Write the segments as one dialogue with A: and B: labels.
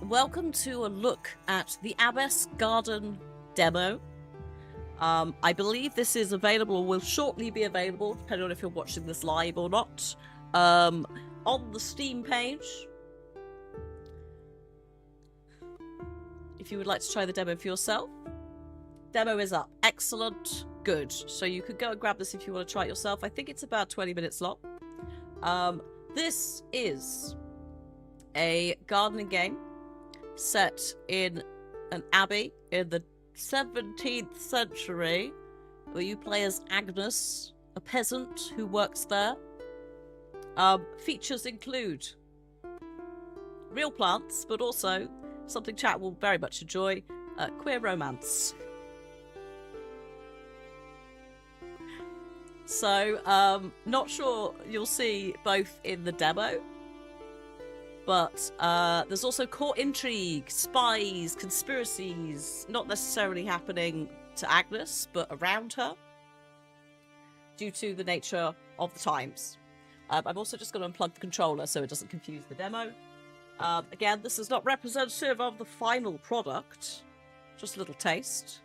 A: welcome to a look at the Abbess Garden demo. I believe this is available, or will shortly be available, depending on if you're watching this live or not, on the Steam page. If you would like to try the demo for yourself. Demo is up. Excellent. Good. So you could go and grab this if you want to try it yourself. I think it's about 20 minutes long. This is a gardening game set in an abbey in the 17th century, where you play as Agnes, a peasant who works there. Features include real plants, but also something chat will very much enjoy, queer romance. So, not sure you'll see both in the demo, but there's also court intrigue, spies, conspiracies, not necessarily happening to Agnes, but around her, due to the nature of the times. I'm also just going to unplug the controller so it doesn't confuse the demo. Again, this is not representative of the final product, just a little taste.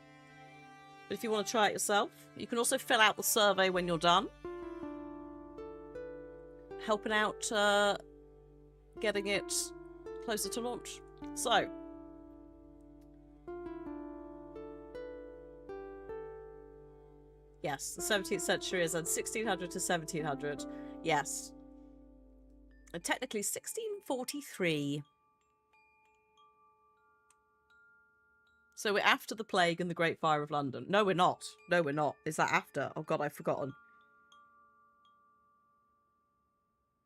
A: But if you want to try it yourself, you can also fill out the survey when you're done. Helping out getting it closer to launch. So, yes, the 17th century is in 1600 to 1700. Yes. And technically 1643. So we're after the plague and the Great Fire of London. No, we're not. No, we're not. Is that after? Oh god, I've forgotten.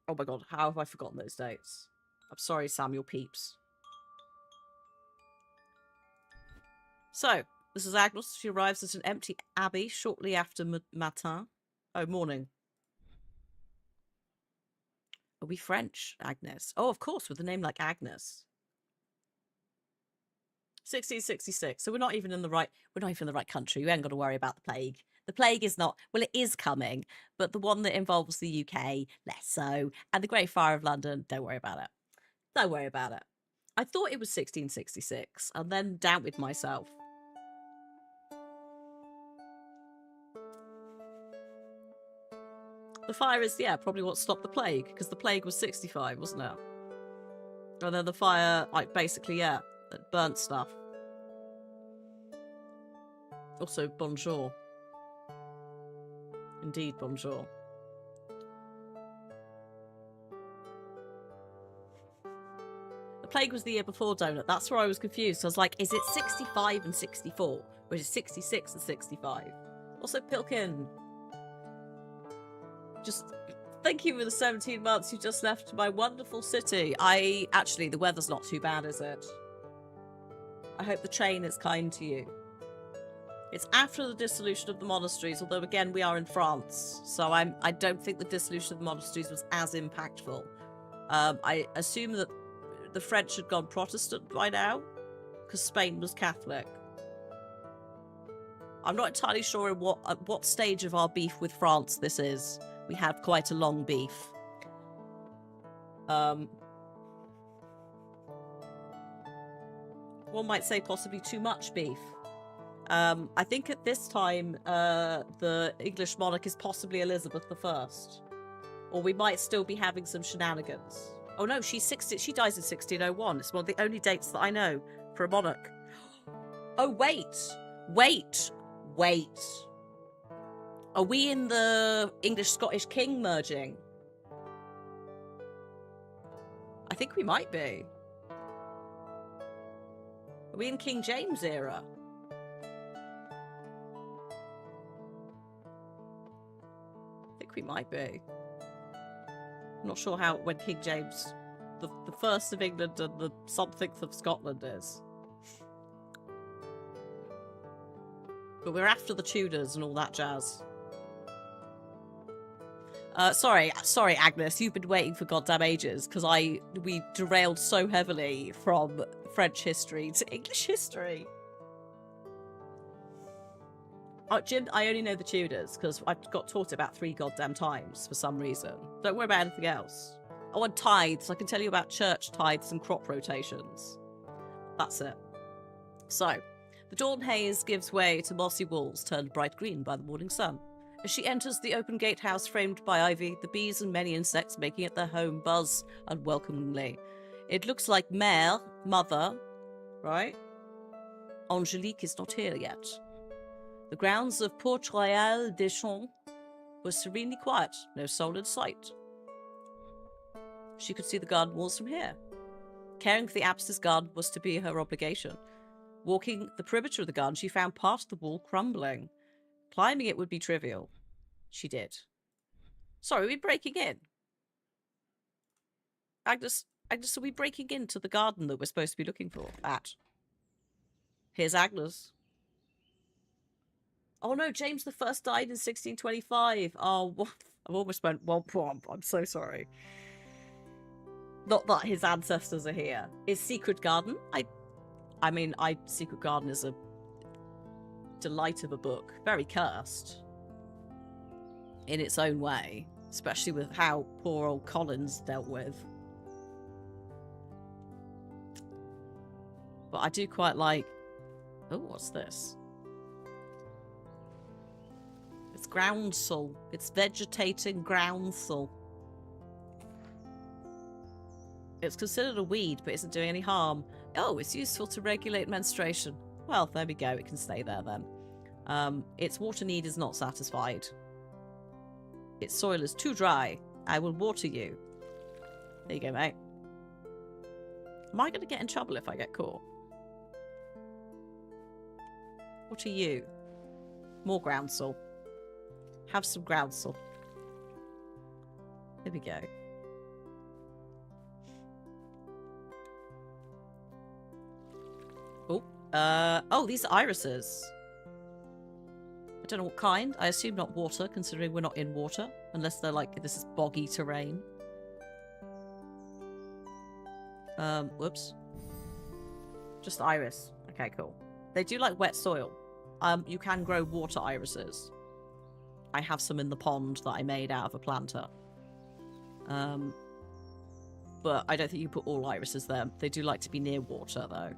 A: Oh my god, how have I forgotten those dates? I'm sorry, Samuel Pepys. So, this is Agnes. She arrives at an empty abbey shortly after matin. Oh, morning. Are we French, Agnes? Oh, of course, with a name like Agnes. 1666. So we're not even in the right country. We ain't got to worry about the plague. The plague is not, well, it is coming, but the one that involves the UK, less so. And the Great Fire of London, don't worry about it. Don't worry about it. I thought it was 1666 and then doubted myself. The fire is, yeah, probably what stopped the plague, because the plague was 65, wasn't it? And then the fire, like, basically, yeah, it burnt stuff. Also, bonjour. Indeed, bonjour. The plague was the year before, Donut. That's where I was confused. So I was like, is it 65 and 64? Or is it 66 and 65? Also, Pilkin. Just thank you for the 17 months you just left my wonderful city. Actually, the weather's not too bad, is it? I hope the train is kind to you. It's after the dissolution of the monasteries, although again we are in France, so I don't think the dissolution of the monasteries was as impactful. I assume that the French had gone Protestant by now, because Spain was Catholic. I'm not entirely sure at what stage of our beef with France this is. We have quite a long beef. One might say possibly too much beef. I think at this time, the English monarch is possibly Elizabeth I. Or we might still be having some shenanigans. Oh no, she dies in 1601. It's one of the only dates that I know for a monarch. Oh, wait. Are we in the English-Scottish king merging? I think we might be. Are we in King James era? I think we might be. I'm not sure how when King James, the first of England and the somethingth of Scotland is. But we're after the Tudors and all that jazz. Sorry, Agnes, you've been waiting for goddamn ages, because we derailed so heavily from French history to English history. Oh, Jim, I only know the Tudors, because I got taught it about 3 goddamn times for some reason. Don't worry about anything else. Oh, and tithes. I can tell you about church tithes and crop rotations. That's it. So, the dawn haze gives way to mossy walls turned bright green by the morning sun. As she enters the open gatehouse framed by ivy, the bees and many insects making it their home buzz unwelcomingly. It looks like Mère, mother, right? Angelique is not here yet. The grounds of Porte Royale des Champs were serenely quiet, no soul in sight. She could see the garden walls from here. Caring for the Abbess's garden was to be her obligation. Walking the perimeter of the garden, she found part of the wall crumbling. Climbing it would be trivial. She did. Sorry, are we breaking in? Agnes, are we breaking into the garden that we're supposed to be looking for? Here's Agnes. Oh no, James the First died in 1625. Oh, what? I've almost went womp womp. I'm so sorry. Not that his ancestors are here. Is Secret Garden? I mean, Secret Garden is a delight of a book. Very cursed. In its own way. Especially with how poor old Collins dealt with. But I do quite like... Oh, what's this? It's groundsel. It's vegetating groundsel. It's considered a weed, but isn't doing any harm. Oh, it's useful to regulate menstruation. Well, there we go. It can stay there then. Its water need is not satisfied. Its soil is too dry. I will water you. There you go, mate. Am I going to get in trouble if I get caught? What are you? More groundsel. Have some groundsel. There we go. Oh, these are irises. I don't know what kind. I assume not water, considering we're not in water. Unless they're like, this is boggy terrain. Whoops. Just iris. Okay, cool. They do like wet soil. You can grow water irises. I have some in the pond that I made out of a planter. But I don't think you put all irises there. They do like to be near water, though.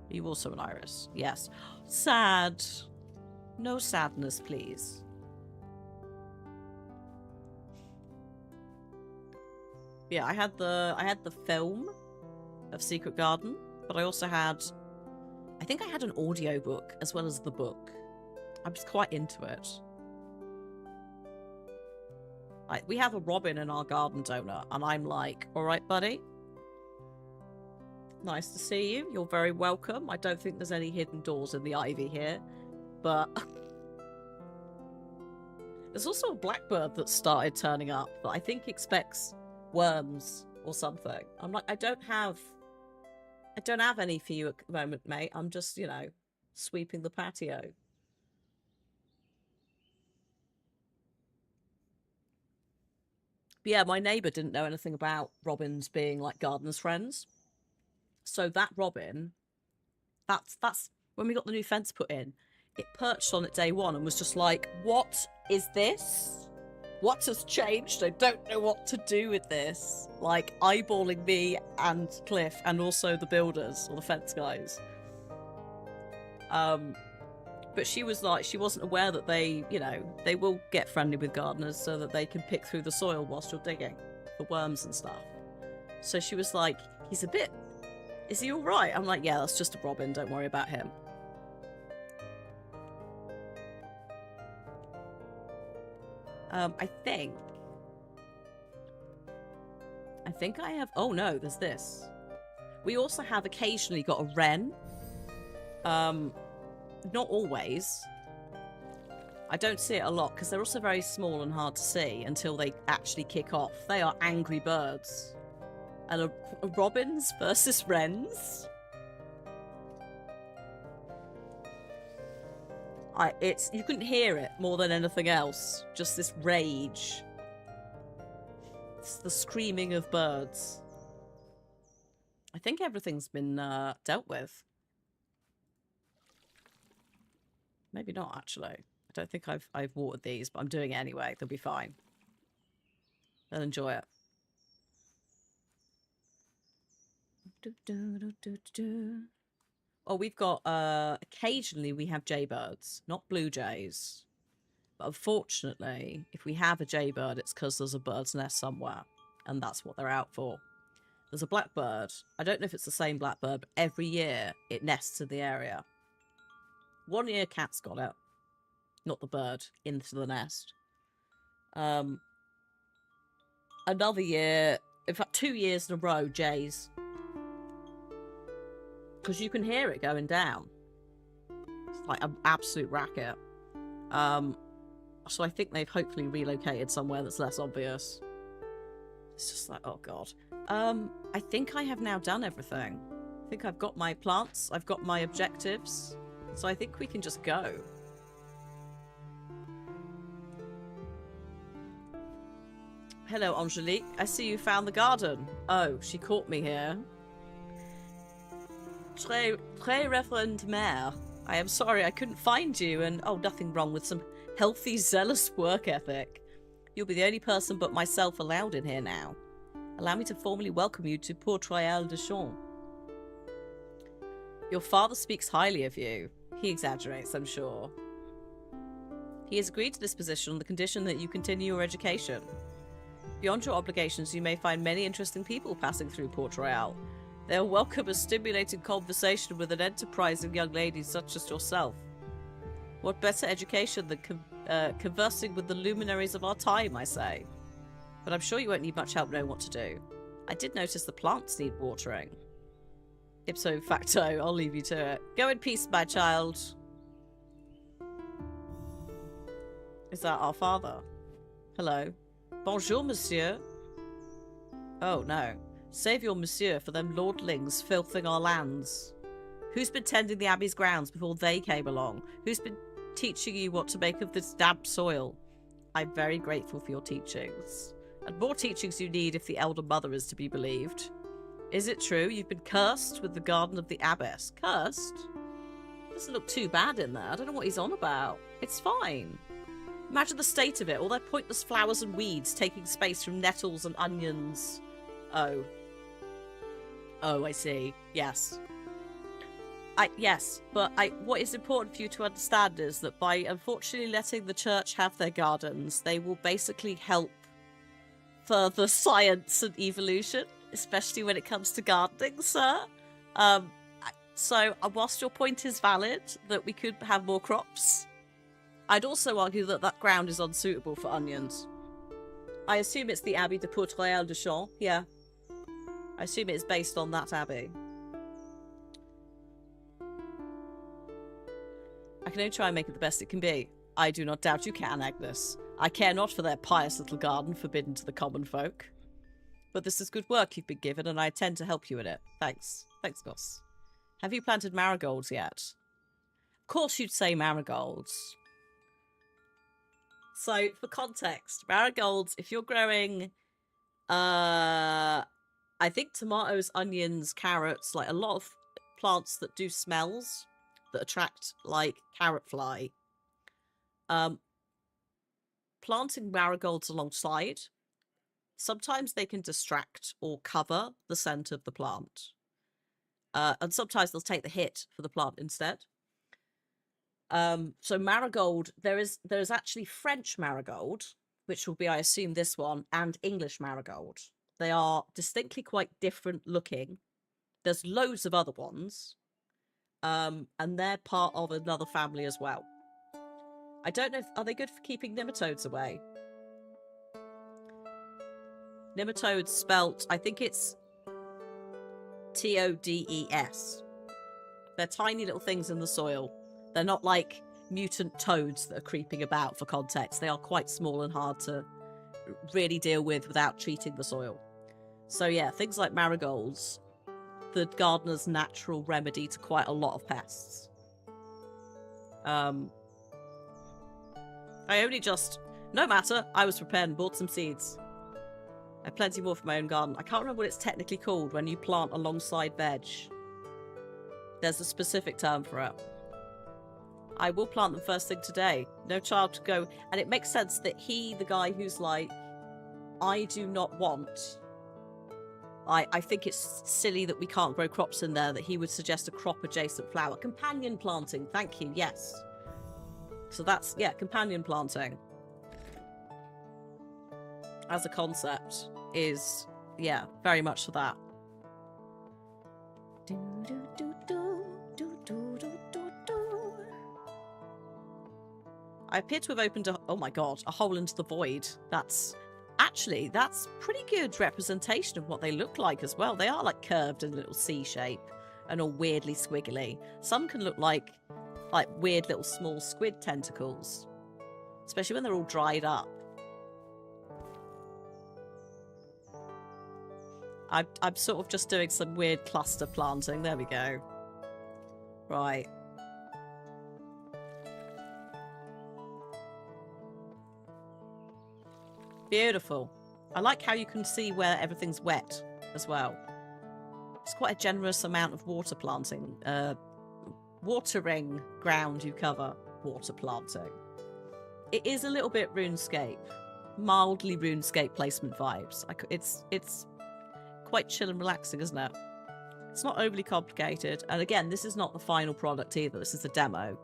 A: Are you also an iris? Yes. Sad. No sadness, please. Yeah, I had the film of Secret Garden, but I also had... I think I had an audiobook as well as the book. I was quite into it. Like, we have a robin in our garden donut, and I'm like, alright, buddy. Nice to see you. You're very welcome. I don't think there's any hidden doors in the ivy here, but... There's also a blackbird that started turning up that I think expects worms or something. I'm like, I don't have any for you at the moment, mate. I'm just, you know, sweeping the patio. But yeah, my neighbour didn't know anything about robins being like gardeners' friends. So that robin, that's when we got the new fence put in, it perched on it day one and was just like, what is this? What has changed? I don't know what to do with this. Like, eyeballing me and Cliff and also the builders, or the fence guys. But she was like, she wasn't aware that they, you know, they will get friendly with gardeners so that they can pick through the soil whilst you're digging for worms and stuff. So she was like, he's a bit... Is he alright? I'm like, yeah, that's just a robin. Don't worry about him. I think I have... Oh, no, there's this. We also have occasionally got a wren. Not always. I don't see it a lot, because they're also very small and hard to see until they actually kick off. They are angry birds. And a robins versus wrens? You couldn't hear it more than anything else. Just this rage. It's the screaming of birds. I think everything's been dealt with. Maybe not, actually. I don't think I've watered these, but I'm doing it anyway. They'll be fine. They'll enjoy it. Oh, we've got, occasionally we have jaybirds, not blue jays. But unfortunately, if we have a jaybird, it's because there's a bird's nest somewhere. And that's what they're out for. There's a blackbird. I don't know if it's the same blackbird, but every year it nests in the area. One year, cats got it. Not the bird, into the nest. Another year, in fact 2 years in a row, jays. Because you can hear it going down. It's like an absolute racket. So I think they've hopefully relocated somewhere that's less obvious. It's just like, oh god. I think I have now done everything. I think I've got my plants, I've got my objectives. So I think we can just go. Hello, Angelique. I see you found the garden. Oh, she caught me here. Très Reverend Mayor. I am sorry I couldn't find you, and oh, nothing wrong with some healthy, zealous work ethic. You'll be the only person but myself allowed in here now. Allow me to formally welcome you to Port-Royal de Champs. Your father speaks highly of you. He exaggerates, I'm sure. He has agreed to this position on the condition that you continue your education. Beyond your obligations, you may find many interesting people passing through Port-Royal. They'll welcome a stimulating conversation with an enterprising young lady such as yourself. What better education than conversing with the luminaries of our time, I say. But I'm sure you won't need much help knowing what to do. I did notice the plants need watering. Ipso facto, I'll leave you to it. Go in peace, my child. Is that our father? Hello. Bonjour, monsieur. Oh, no. Save your monsieur for them lordlings filthing our lands. Who's been tending the Abbey's grounds before they came along? Who's been teaching you what to make of this damp soil? I'm very grateful for your teachings. And more teachings you need if the elder mother is to be believed. Is it true you've been cursed with the garden of the abbess? Cursed? Doesn't look too bad in there. I don't know what he's on about. It's fine. Imagine the state of it. All their pointless flowers and weeds taking space from nettles and onions. Oh. Oh, I see. Yes. Yes, but what is important for you to understand is that by unfortunately letting the church have their gardens, they will basically help further science and evolution, especially when it comes to gardening, sir. So whilst your point is valid, that we could have more crops, I'd also argue that that ground is unsuitable for onions. I assume it's the Abbey de Port-Royal de Champs. Yeah. I assume it is based on that abbey. I can only try and make it the best it can be. I do not doubt you can, Agnes. I care not for their pious little garden forbidden to the common folk. But this is good work you've been given, and I intend to help you in it. Thanks. Thanks, Goss. Have you planted marigolds yet? Of course you'd say marigolds. So, for context, marigolds, if you're growing, I think tomatoes, onions, carrots, like a lot of plants that do smells that attract, like, carrot fly. Planting marigolds alongside, sometimes they can distract or cover the scent of the plant. And sometimes they'll take the hit for the plant instead. So marigold, there is actually French marigold, which will be, I assume, this one, and English marigold. They are distinctly quite different looking. There's loads of other ones. And they're part of another family as well. I don't know if, are they good for keeping nematodes away? Nematodes spelt, I think it's Todes. They're tiny little things in the soil. They're not like mutant toads that are creeping about, for context. They are quite small and hard to really deal with without treating the soil. So yeah, things like marigolds, the gardener's natural remedy to quite a lot of pests. I only just... No matter, I was prepared and bought some seeds. I have plenty more for my own garden. I can't remember what it's technically called when you plant alongside veg. There's a specific term for it. I will plant them first thing today. No child to go... And it makes sense that he, the guy who's like, I do not want I think it's silly that we can't grow crops in there, that he would suggest a crop-adjacent flower. Companion planting, thank you, yes. So that's, yeah, companion planting. As a concept is, yeah, very much for that. I appear to have opened a, oh my god, a hole into the void. That's pretty good representation of what they look like as well. They are like curved in a little C shape and all weirdly squiggly. Some can look like weird little small squid tentacles, especially when they're all dried up. I'm sort of just doing some weird cluster planting. There we go. Right. Beautiful. I like how you can see where everything's wet as well. It's quite a generous amount of water planting. Watering ground you cover. Water planting. It is a little bit RuneScape. Mildly RuneScape placement vibes. It's quite chill and relaxing, isn't it? It's not overly complicated. And again, this is not the final product either. This is a demo.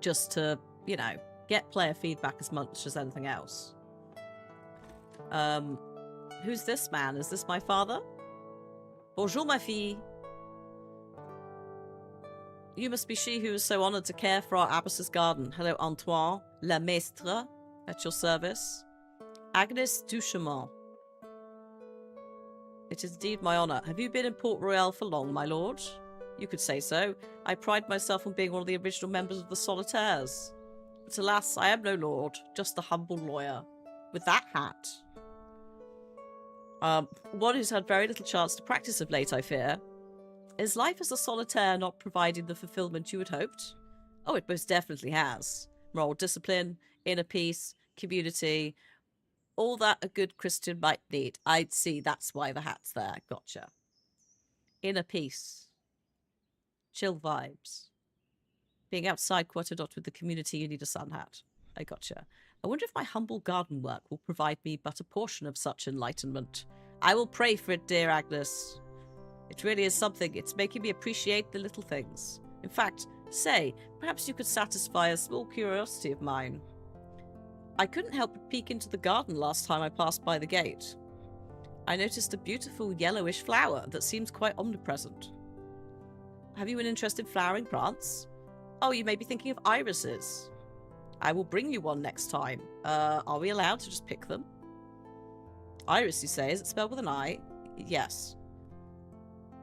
A: Just to, you know, get player feedback as much as anything else. Who's this man? Is this my father? Bonjour, ma fille. You must be she who is so honoured to care for our Abbess's Garden. Hello, Antoine, la maître, at your service. Agnes Duchemin. It is indeed my honour. Have you been in Port Royal for long, my lord? You could say so. I pride myself on being one of the original members of the Solitaires. But alas, I am no lord, just a humble lawyer. With that hat. One who's had very little chance to practice of late, I fear. Is life as a solitaire not providing the fulfillment you had hoped? Oh, it most definitely has. Moral discipline, inner peace, community, all that a good Christian might need. I'd see that's why the hat's there. Gotcha. Inner peace. Chill vibes. Being outside quite a lot with the community, you need a sun hat. I gotcha. I wonder if my humble garden work will provide me but a portion of such enlightenment. I will pray for it, dear Agnes. It really is something. It's making me appreciate the little things. In fact, say, perhaps you could satisfy a small curiosity of mine. I couldn't help but peek into the garden last time I passed by the gate. I noticed a beautiful yellowish flower that seems quite omnipresent. Have you an interest in flowering plants? Oh, you may be thinking of irises. I will bring you one next time. Are we allowed to just pick them? Iris, you say? Is it spelled with an I? Yes.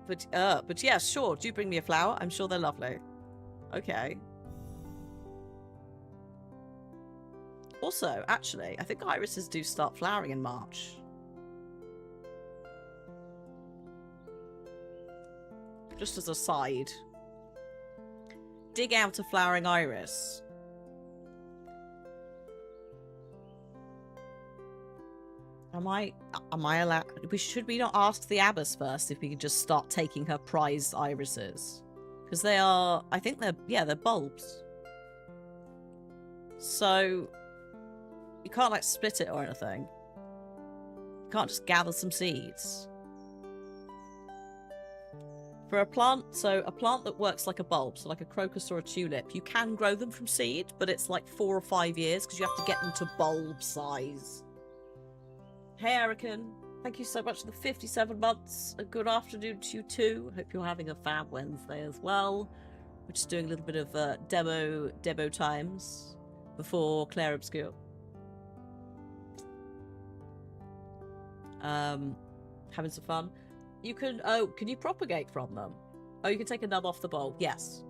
A: But yes, sure. Do bring me a flower. I'm sure they're lovely. Okay. Also, actually, I think irises do start flowering in March. Just as a side. Dig out a flowering iris. Am I allowed? Should we not ask the Abbess first if we could just start taking her prized irises? Because they are, I think they're bulbs. So you can't like split it or anything. You can't just gather some seeds. For a plant, so a plant that works like a bulb, so like a crocus or a tulip, you can grow them from seed, but it's like 4 or 5 years because you have to get them to bulb size. Hey, Erican. Thank you so much for the 57 months. A good afternoon to you too. Hope you're having a fab Wednesday as well. We're just doing a little bit of demo times before Claire Obscure. Having some fun. You can, can you propagate from them? Oh, you can take a nub off the bulb. Yes.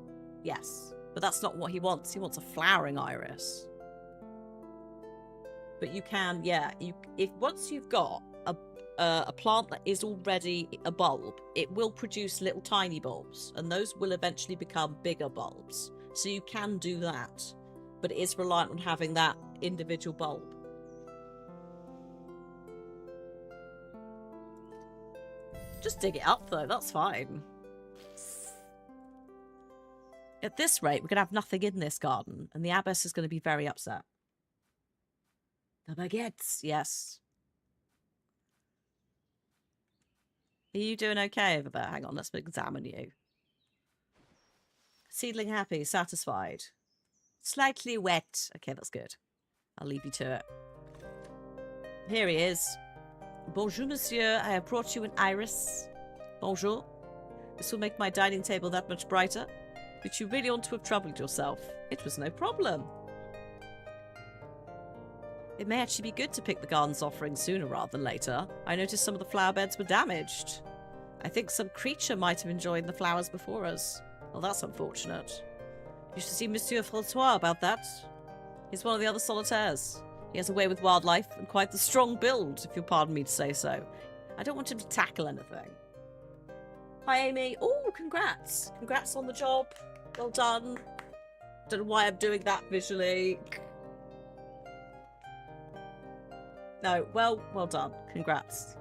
A: Yes. But that's not what he wants. He wants a flowering iris. But you can, yeah, if once you've got a plant that is already a bulb, it will produce little tiny bulbs, and those will eventually become bigger bulbs. So you can do that, but it is reliant on having that individual bulb. Just dig it up though, that's fine. At this rate, we're going to have nothing in this garden, and the Abbess is going to be very upset. The baguettes, yes. Are you doing okay over there? Hang on, let's examine you. Seedling happy, satisfied. Slightly wet. Okay, that's good. I'll leave you to it. Here he is. Bonjour, monsieur. I have brought you an iris. Bonjour. This will make my dining table that much brighter. But you really ought to have troubled yourself. It was no problem. It may actually be good to pick the garden's offering sooner rather than later. I noticed some of the flower beds were damaged. I think some creature might have enjoyed the flowers before us. Well, that's unfortunate. You should see Monsieur Francois about that. He's one of the other solitaires. He has a way with wildlife and quite the strong build, if you'll pardon me to say so. I don't want him to tackle anything. Hi, Amy. Oh, congrats. Congrats on the job. Well done. Don't know why I'm doing that visually. No, well done. Congrats.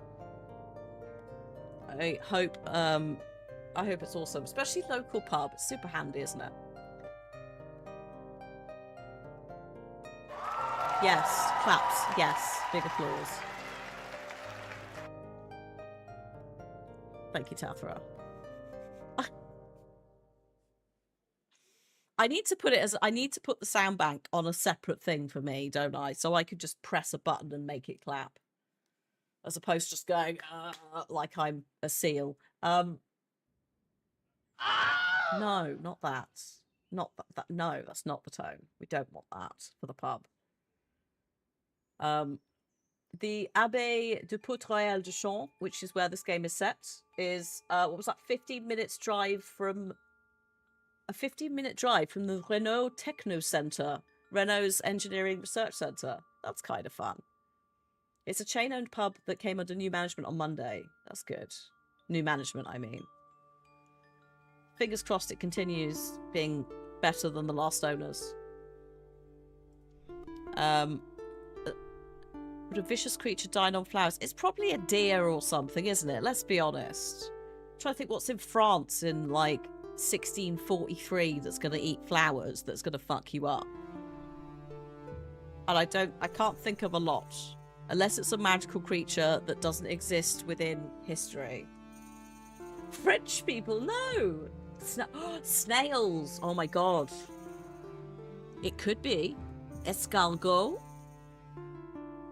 A: I hope it's awesome. Especially local pub. It's super handy, isn't it? Yes. Claps. Yes. Big applause. Thank you, Tathra. I need to put the sound bank on a separate thing for me, don't I? So I could just press a button and make it clap. As opposed to just going like I'm a seal. No, not that. Not that. No, that's not the tone. We don't want that for the pub. The Abbey de Port-Royal de Champs, which is where this game is set, is what was that? 15 minutes drive from. A 15-minute drive from the Renault Techno Centre, Renault's engineering research centre. That's kind of fun. It's a chain-owned pub that came under new management on Monday. That's good. New management, I mean. Fingers crossed it continues being better than the last owners. Would a vicious creature dine on flowers? It's probably a deer or something, isn't it? Let's be honest. I'm trying to think what's in France in, like, 1643 that's going to eat flowers that's going to fuck you up. And I can't think of a lot. Unless it's a magical creature that doesn't exist within history. French people, no! Snails! Oh my god. It could be. Escargot?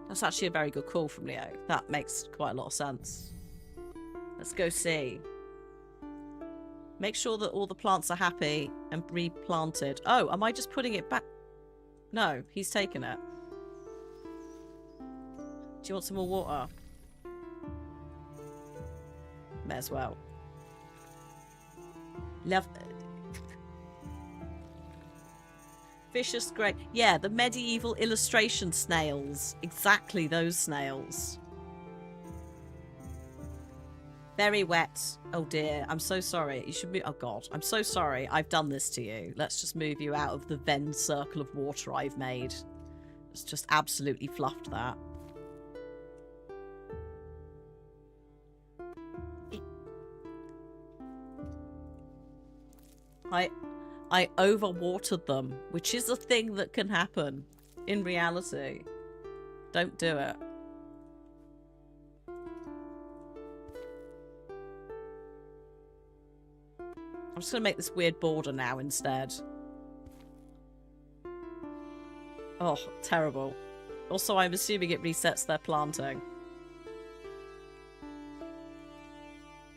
A: That's actually a very good call from Leo. That makes quite a lot of sense. Let's go see. Make sure that all the plants are happy and replanted. Oh, am I just putting it back? No, he's taken it. Do you want some more water? May as well. Vicious grey. Yeah, the medieval illustration snails. Exactly those snails. Very wet. Oh dear, I'm so sorry. You should move. Oh god, I'm so sorry. I've done this to you. Let's just move you out of the Venn circle of water I've made. It's just absolutely fluffed that. I overwatered them, which is a thing that can happen in reality. Don't do it. I'm just going to make this weird border now instead. Oh, terrible. Also, I'm assuming it resets their planting.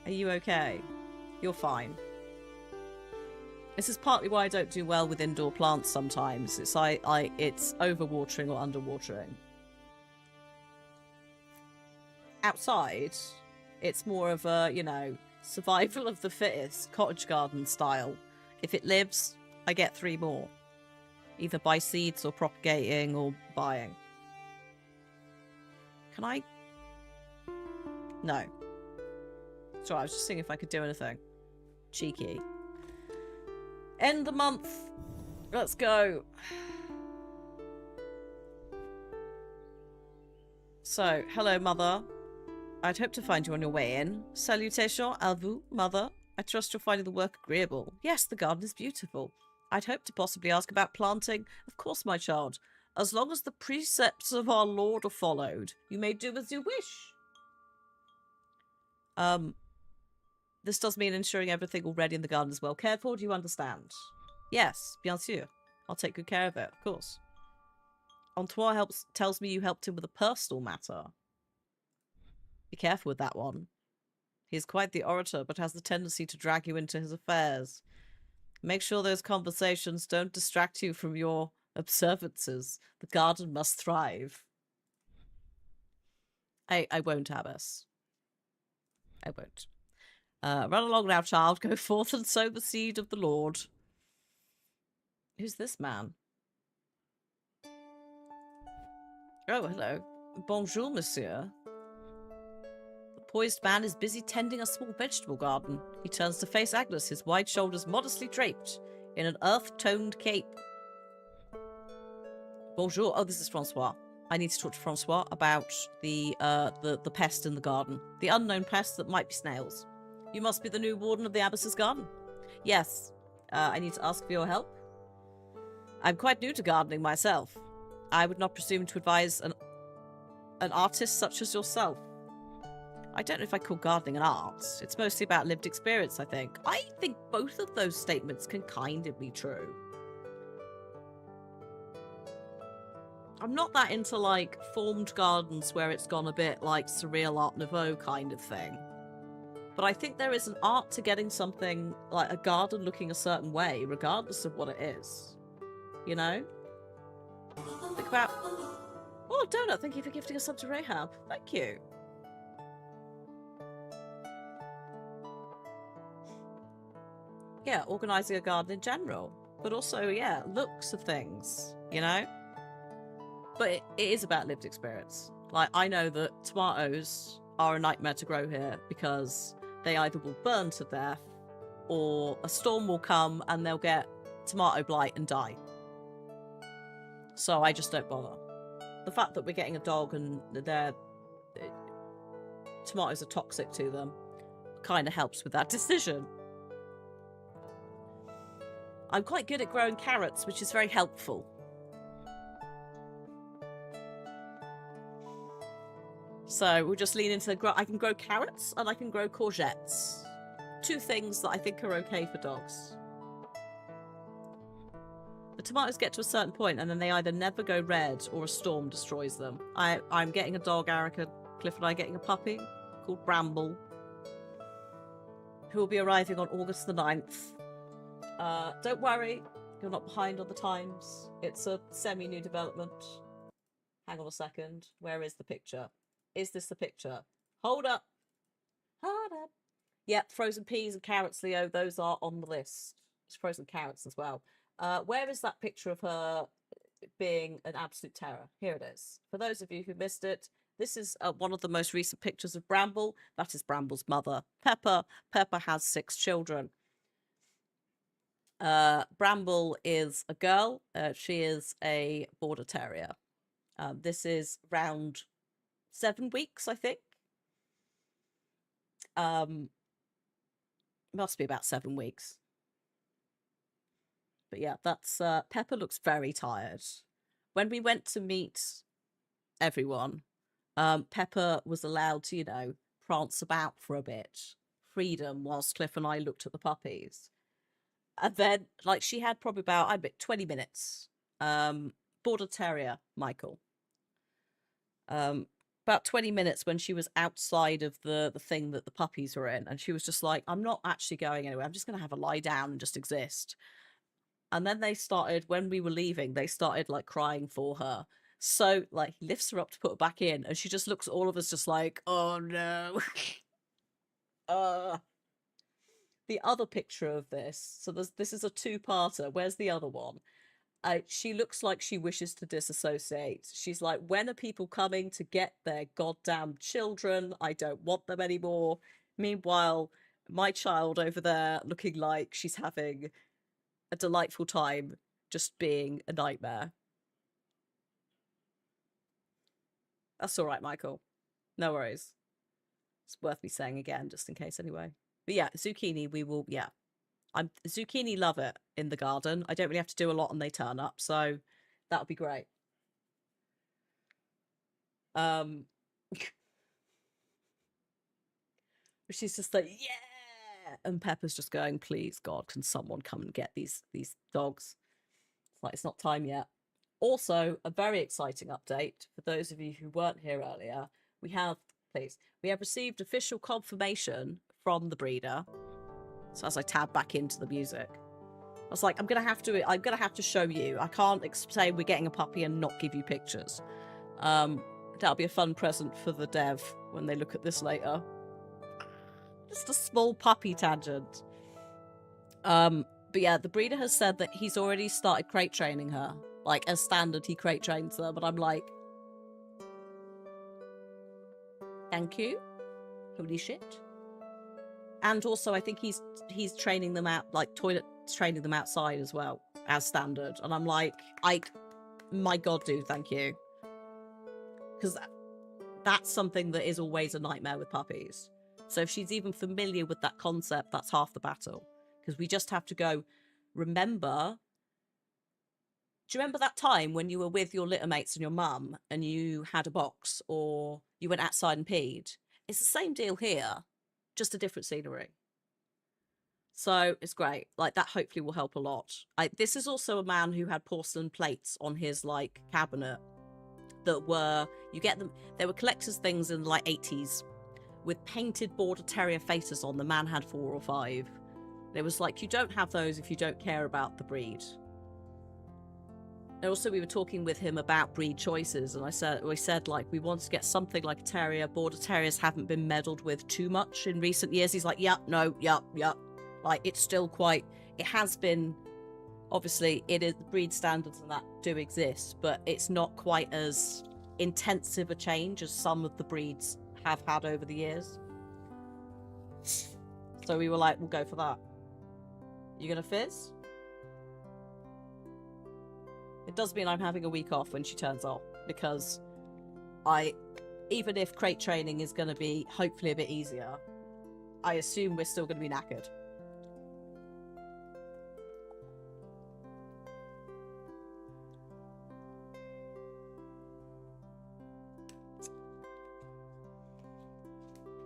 A: Are you okay? You're fine. This is partly why I don't do well with indoor plants sometimes. It's it's overwatering or underwatering. Outside, it's more of a, you know, survival of the fittest, cottage garden style. If it lives, I get 3 more. Either by seeds or propagating or buying. Can I? No. Sorry, I was just seeing if I could do anything. Cheeky. End the month. Let's go. So, hello, Mother. I'd hope to find you on your way in. Salutations à vous, Mother. I trust you're finding the work agreeable. Yes, the garden is beautiful. I'd hope to possibly ask about planting. Of course, my child. As long as the precepts of our Lord are followed, you may do as you wish. this does mean ensuring everything already in the garden is well cared for. Do you understand? Yes, bien sûr. I'll take good care of it, of course. Antoine tells me you helped him with a personal matter. Be careful with that one. He is quite the orator, but has the tendency to drag you into his affairs. Make sure those conversations don't distract you from your observances. The garden must thrive. I won't, Abbess. I won't. Run along now, child. Go forth and sow the seed of the Lord. Who's this man? Oh, hello. Bonjour, monsieur. The poised man is busy tending a small vegetable garden. He turns to face Agnes, his wide shoulders modestly draped in an earth-toned cape. Bonjour. Oh, this is Francois. I need to talk to Francois about the pest in the garden. The unknown pest that might be snails. You must be the new warden of the Abbess's Garden. Yes. I need to ask for your help. I'm quite new to gardening myself. I would not presume to advise an artist such as yourself. I don't know if I call gardening an art. It's mostly about lived experience, I think. I think both of those statements can kind of be true. I'm not that into, like, formed gardens where it's gone a bit like surreal Art Nouveau kind of thing. But I think there is an art to getting something, like a garden looking a certain way, regardless of what it is. You know? Think about... Oh, Donut, thank you for gifting us up to Rahab. Thank you. Yeah, organising a garden in general. But also, yeah, looks of things, you know? But it is about lived experience. Like, I know that tomatoes are a nightmare to grow here because they either will burn to death or a storm will come and they'll get tomato blight and die. So I just don't bother. The fact that we're getting a dog and tomatoes are toxic to them kind of helps with that decision. I'm quite good at growing carrots, which is very helpful. So we'll just lean into I can grow carrots and I can grow courgettes. Two things that I think are okay for dogs. The tomatoes get to a certain point and then they either never go red or a storm destroys them. I'm getting a dog, Erica. Cliff and I are getting a puppy called Bramble, who will be arriving on August the 9th. Don't worry, you're not behind on the times. It's a semi-new development. Hang on a second. Where is the picture? Is this the picture? Hold up. Hold up. Yep, frozen peas and carrots, Leo. Those are on the list. It's frozen carrots as well. Where is that picture of her being an absolute terror? Here it is. For those of you who missed it, this is one of the most recent pictures of Bramble. That is Bramble's mother, Pepper. Pepper has 6 children. Bramble is a girl. She is a border terrier. This is round 7 weeks, I think. Must be about 7 weeks. But yeah, that's Pepper looks very tired. When we went to meet everyone, Pepper was allowed to, you know, prance about for a bit. Freedom, whilst Cliff and I looked at the puppies. And then, like, she had probably about, 20 minutes. Border Terrier, Michael. About 20 minutes when she was outside of the thing that the puppies were in. And she was just like, I'm not actually going anywhere. I'm just going to have a lie down and just exist. And then they started, when we were leaving, they started, like, crying for her. So, like, he lifts her up to put her back in. And she just looks at all of us just like, oh, no. The other picture of this, so this is a 2-parter. Where's the other one? She looks like she wishes to disassociate. She's like, when are people coming to get their goddamn children? I don't want them anymore. Meanwhile, my child over there looking like she's having a delightful time just being a nightmare. That's all right, Michael. No worries. It's worth me saying again, just in case anyway. But yeah, zucchini, we will, yeah. Zucchini love it in the garden. I don't really have to do a lot and they turn up, so that would be great. She's just like, yeah! And Pepper's just going, please, God, can someone come and get these dogs? It's like, it's not time yet. Also, a very exciting update for those of you who weren't here earlier. We have received official confirmation from the breeder. So as I tab back into the music, I was like, I'm gonna have to show you. I can't say we're getting a puppy and not give you pictures. That'll be a fun present for the dev when they look at this later. Just a small puppy tangent. But yeah, the breeder has said that he's already started crate training her. Like, as standard, he crate trains her, but I'm like, thank you. Holy shit. And also, I think he's training them out, like, training them outside as well, as standard. And I'm like, my God, dude, thank you. Because that's something that is always a nightmare with puppies. So if she's even familiar with that concept, that's half the battle. Because we just have to go, remember... Do you remember that time when you were with your litter mates and your mum and you had a box or you went outside and peed? It's the same deal here, just a different scenery. So it's great. Like, that hopefully will help a lot. This is also a man who had porcelain plates on his, like, cabinet that were, you get them, they were collector's things in the, like, 80s with painted border terrier faces on. The man had 4 or 5. And it was like, you don't have those if you don't care about the breed. And also, we were talking with him about breed choices, and we said, like, we want to get something like a terrier. Border terriers haven't been meddled with too much in recent years. He's like, yep, no, yep. Like, it's still quite, it has been, obviously, it is, the breed standards and that do exist, but it's not quite as intensive a change as some of the breeds have had over the years. So we were like, we'll go for that. You gonna fizz? It does mean I'm having a week off when she turns off, because even if crate training is going to be hopefully a bit easier, I assume we're still going to be knackered.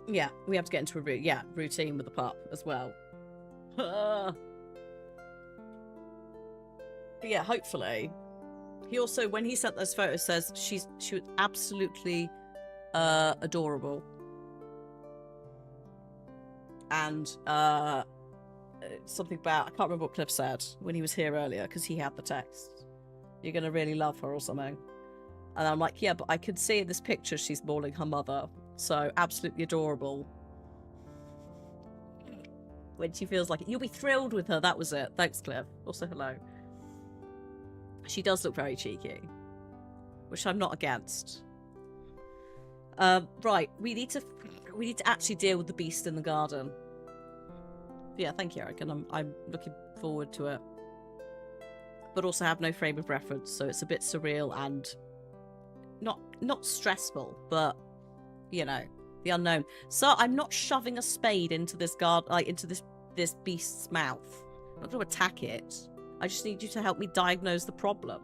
A: Yeah, we have to get into a routine with the pup as well. But yeah, hopefully. He also, when he sent those photos, says she was absolutely adorable. And something about, I can't remember what Cliff said when he was here earlier, because he had the text. You're going to really love her or something. And I'm like, yeah, but I could see in this picture she's mauling her mother. So absolutely adorable. When she feels like it. You'll be thrilled with her. That was it. Thanks, Cliff. Also, hello. She does look very cheeky, which I'm not against. Right, we need to actually deal with the beast in the garden. Yeah, thank you, Eric, and I'm looking forward to it. But also have no frame of reference, so it's a bit surreal and not stressful, but you know, the unknown. So I'm not shoving a spade into this into this beast's mouth. I'm not going to attack it. I just need you to help me diagnose the problem.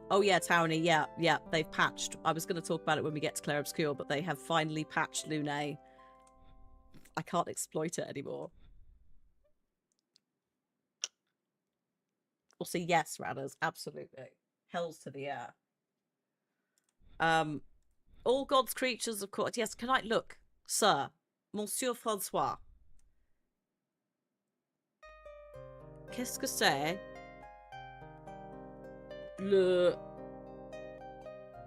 A: Oh yeah, Townie, yeah, they've patched. I was going to talk about it when we get to Claire Obscure, but they have finally patched Lune. I can't exploit it anymore. Also, yes, Radders, absolutely. Hells to the air. All God's creatures, of course. Yes, can I look, sir, Monsieur Francois? Qu'est-ce que c'est?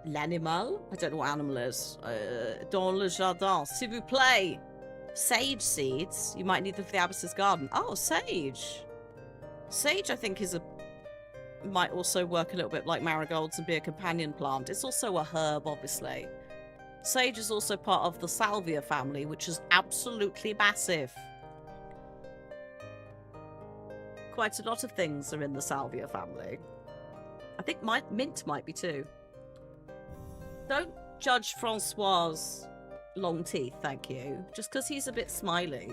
A: L'animal? I don't know what animal is. Dans le jardin. S'il vous plaît. Sage seeds. You might need them for the Abbess's Garden. Oh, sage. Sage, I think, might also work a little bit like marigolds and be a companion plant. It's also a herb, obviously. Sage is also part of the salvia family, which is absolutely massive. Quite a lot of things are in the salvia family. I think mint might be too. Don't judge Francois's long teeth, thank you. Just because he's a bit smiley.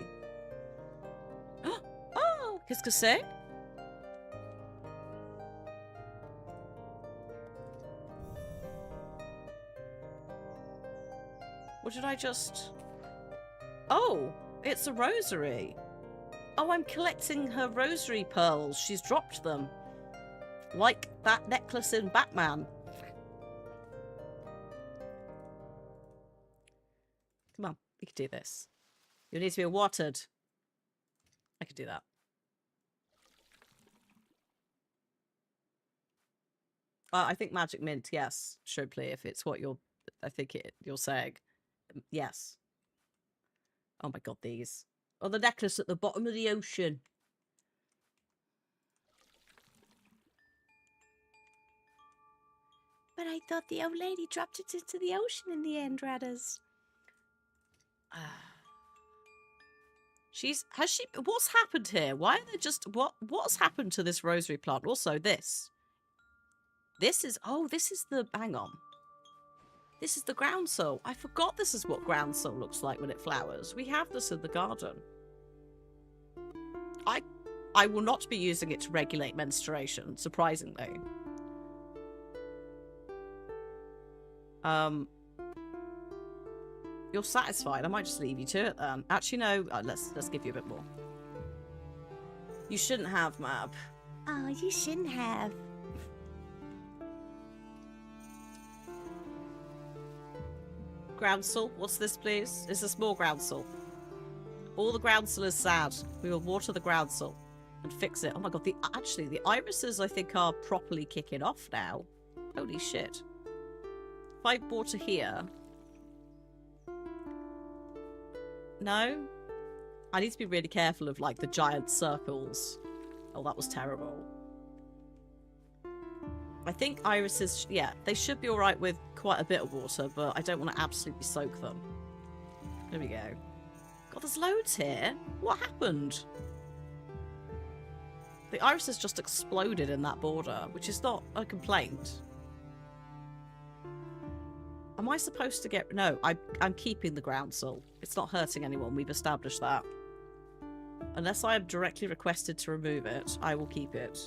A: Oh, qu'est-ce que c'est? What did I just... Oh, it's a rosary. Oh, I'm collecting her rosary pearls. She's dropped them. Like that necklace in Batman. Come on, we can do this. You need to be watered. I can do that. I think magic mint, yes. Shrimply, if it's what you're saying. Yes. Oh my god, these. Oh, the necklace at the bottom of the ocean. But I thought the old lady dropped it into the ocean in the end, Radders. What's happened here? Why are there just, what's happened to this rosary plant? Also, this is hang on. This is the groundsel. I forgot this is what groundsel looks like when it flowers. We have this in the garden. I will not be using it to regulate menstruation, surprisingly. You're satisfied. I might just leave you to it then. Actually, no. Let's give you a bit more. You shouldn't have, Mab.
B: Oh, you shouldn't have.
A: Groundsel. What's this, please? Is this more groundsel? All the groundsel is sad. We will water the groundsel and fix it. Oh my god. Actually, the irises, I think, are properly kicking off now. Holy shit. If I water here... No? I need to be really careful of, like, the giant circles. Oh, that was terrible. I think irises, yeah, they should be alright with quite a bit of water, but I don't want to absolutely soak them. There we go. God, there's loads here. What happened? The irises just exploded in that border, which is not a complaint. Am I supposed to get... No, I'm keeping the groundsel. It's not hurting anyone. We've established that. Unless I am directly requested to remove it, I will keep it.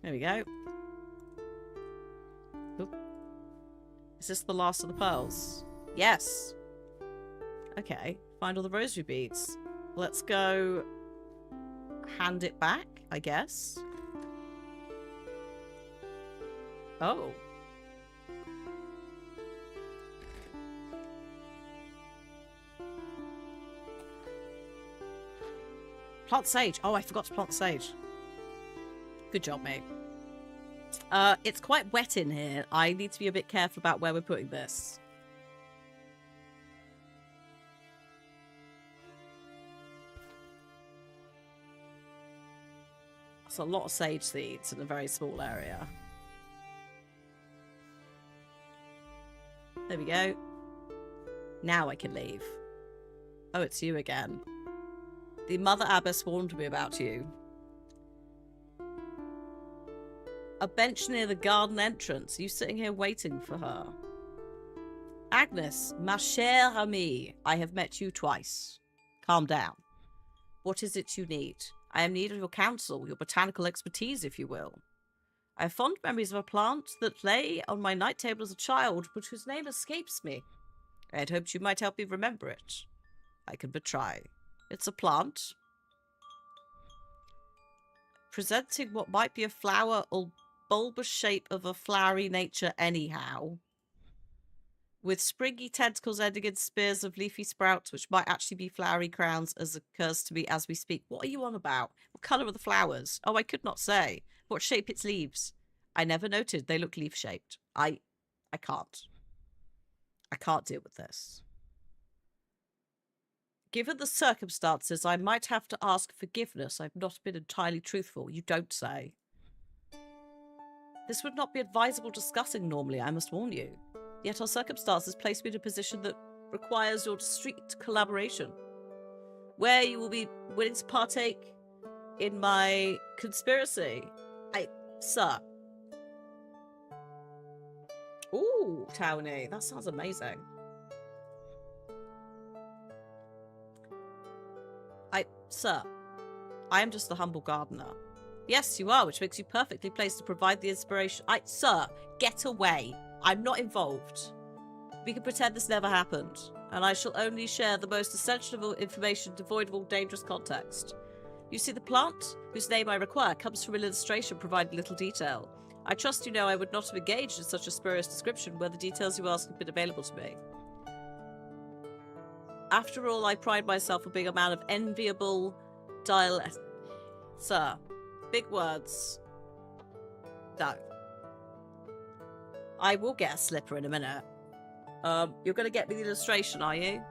A: There we go. Oop. Is this the last of the pearls? Yes. Okay. Find all the rosary beads. Let's go hand it back, I guess. Oh. Plant sage. Oh, I forgot to plant sage. Good job, mate. It's quite wet in here. I need to be a bit careful about where we're putting this. It's a lot of sage seeds in a very small area. There we go. Now I can leave. Oh, it's you again. The Mother Abbess warned me about you. A bench near the garden entrance. Are you sitting here waiting for her? Agnes, ma chère amie, I have met you twice. Calm down. What is it you need? I am in need of your counsel, your botanical expertise, if you will. I have fond memories of a plant that lay on my night table as a child, but whose name escapes me. I had hoped you might help me remember it. I can but try. It's a plant, presenting what might be a flower or bulbous shape of a flowery nature anyhow, with springy tentacles ending in spears of leafy sprouts, which might actually be flowery crowns, as occurs to me as we speak. What are you on about? What colour are the flowers? Oh, I could not say. What shape its leaves? I never noted. They look leaf-shaped. I can't. I can't deal with this. Given the circumstances, I might have to ask forgiveness. I've not been entirely truthful. You don't say. This would not be advisable discussing normally, I must warn you. Yet our circumstances place me in a position that requires your strict collaboration, where you will be willing to partake in my conspiracy. Sir. Ooh, Townie, that sounds amazing. Sir, I am just the humble gardener. Yes, you are, which makes you perfectly placed to provide the inspiration. Sir, get away. I'm not involved. We can pretend this never happened, and I shall only share the most essential information devoid of all dangerous context. You see, the plant, whose name I require, comes from an illustration providing little detail. I trust you know I would not have engaged in such a spurious description where the details you ask have been available to me. After all, I pride myself on being a man of enviable dialect. Sir, big words. No. I will get a slipper in a minute. You're going to get me the illustration, are you?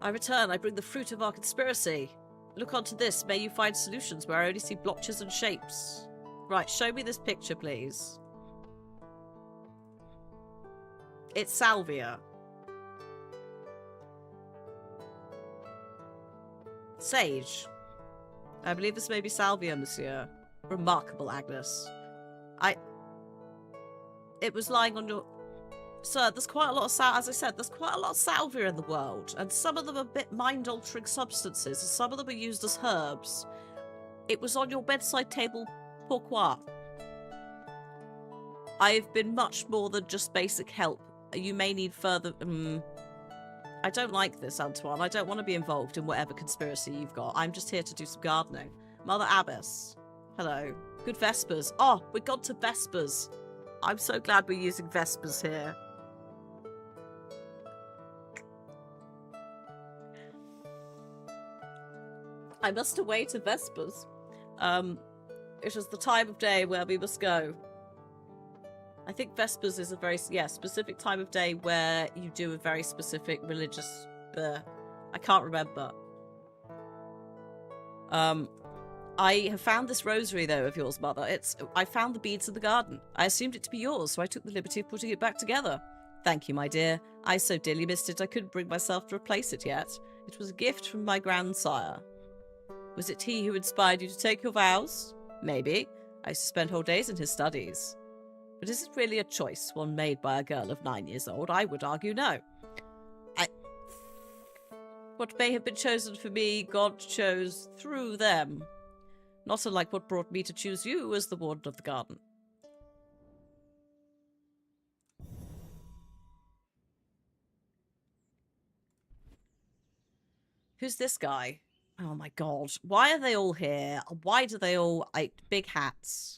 A: I return. I bring the fruit of our conspiracy. Look onto this. May you find solutions where I only see blotches and shapes. Right, show me this picture, please. It's salvia. Sage. I believe this may be salvia, monsieur. Remarkable, Agnes. It was lying on your... Sir, there's quite a lot of as I said, there's quite a lot of salvia in the world, and some of them are a bit mind-altering substances, and some of them are used as herbs. It was on your bedside table, pourquoi? I've been much more than just basic help. You may need further... I don't like this, Antoine. I don't want to be involved in whatever conspiracy you've got. I'm just here to do some gardening. Mother Abbess. Hello. Good Vespers. Oh, we've gone to Vespers. I'm so glad we're using Vespers here. I must away to Vespers. It is the time of day where we must go. I think Vespers is a very, specific time of day where you do a very specific religious... I can't remember. I have found this rosary, though, of yours, Mother. I found the beads in the garden. I assumed it to be yours, so I took the liberty of putting it back together. Thank you, my dear. I so dearly missed it, I couldn't bring myself to replace it yet. It was a gift from my grandsire. Was it he who inspired you to take your vows? Maybe. I used to spend whole days in his studies. But is it really a choice, one made by a girl of 9 years old? I would argue no. What may have been chosen for me, God chose through them. Not unlike what brought me to choose you as the warden of the garden. Who's this guy? Oh my god. Why are they all here? Why do they all... big hats.